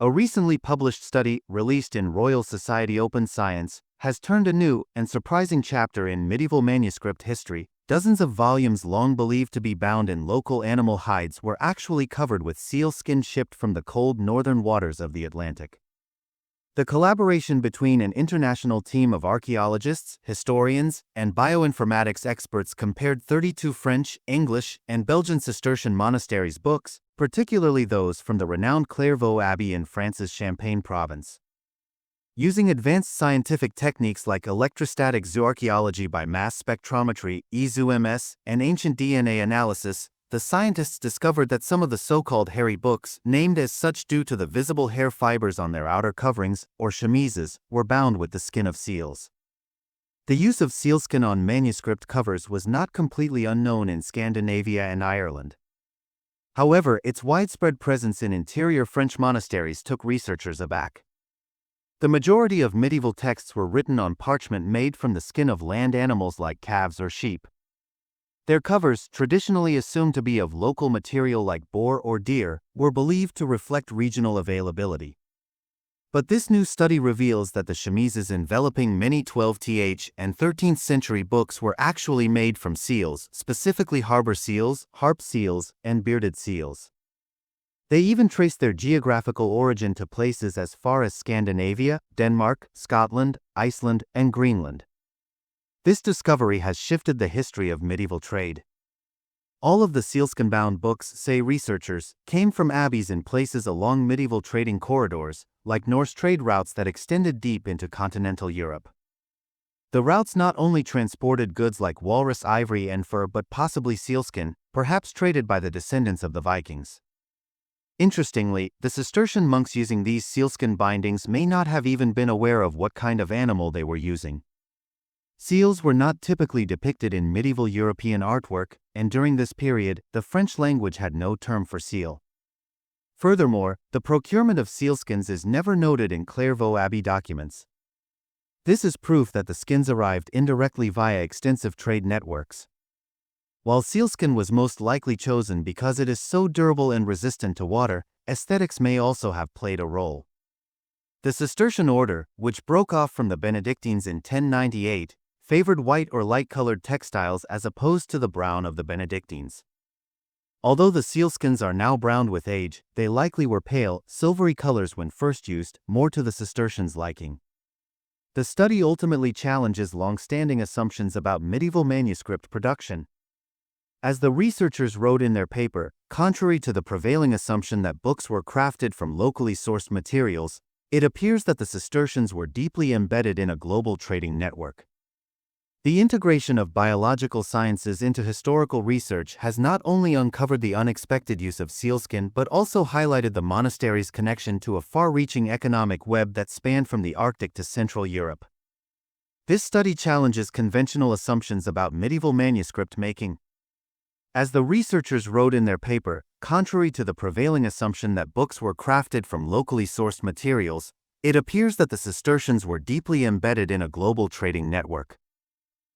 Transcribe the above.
A recently published study, released in Royal Society Open Science, has turned a new and surprising chapter in medieval manuscript history. Dozens of volumes long believed to be bound in local animal hides were actually covered with sealskin shipped from the cold northern waters of the Atlantic. The collaboration between an international team of archaeologists, historians, and bioinformatics experts compared 32 French, English, and Belgian Cistercian monasteries' books, particularly those from the renowned Clairvaux Abbey in France's Champagne province. Using advanced scientific techniques like electrostatic zooarchaeology by mass spectrometry, (EZOOMS), and ancient DNA analysis, the scientists discovered that some of the so-called hairy books, named as such due to the visible hair fibers on their outer coverings, or chemises, were bound with the skin of seals. The use of sealskin on manuscript covers was not completely unknown in Scandinavia and Ireland. However, its widespread presence in interior French monasteries took researchers aback. The majority of medieval texts were written on parchment made from the skin of land animals like calves or sheep. Their covers, traditionally assumed to be of local material like boar or deer, were believed to reflect regional availability. But this new study reveals that the chemises enveloping many 12th and 13th century books were actually made from seals, specifically harbor seals, harp seals, and bearded seals. They even traced their geographical origin to places as far as Scandinavia, Denmark, Scotland, Iceland, and Greenland. This discovery has shifted the history of medieval trade. All of the sealskin-bound books, say researchers, came from abbeys in places along medieval trading corridors, like Norse trade routes that extended deep into continental Europe. The routes not only transported goods like walrus ivory and fur but possibly sealskin, perhaps traded by the descendants of the Vikings. Interestingly, the Cistercian monks using these sealskin bindings may not have even been aware of what kind of animal they were using. Seals were not typically depicted in medieval European artwork, and during this period, the French language had no term for seal. Furthermore, the procurement of sealskins is never noted in Clairvaux Abbey documents. This is proof that the skins arrived indirectly via extensive trade networks. While sealskin was most likely chosen because it is so durable and resistant to water, aesthetics may also have played a role. The Cistercian order, which broke off from the Benedictines in 1098, favored white or light-colored textiles as opposed to the brown of the Benedictines. Although the sealskins are now browned with age, they likely were pale, silvery colors when first used, more to the Cistercians' liking. The study ultimately challenges long-standing assumptions about medieval manuscript production. As the researchers wrote in their paper, contrary to the prevailing assumption that books were crafted from locally sourced materials, it appears that the Cistercians were deeply embedded in a global trading network. The integration of biological sciences into historical research has not only uncovered the unexpected use of sealskin but also highlighted the monastery's connection to a far-reaching economic web that spanned from the Arctic to Central Europe. This study challenges conventional assumptions about medieval manuscript making. As the researchers wrote in their paper, contrary to the prevailing assumption that books were crafted from locally sourced materials, it appears that the Cistercians were deeply embedded in a global trading network.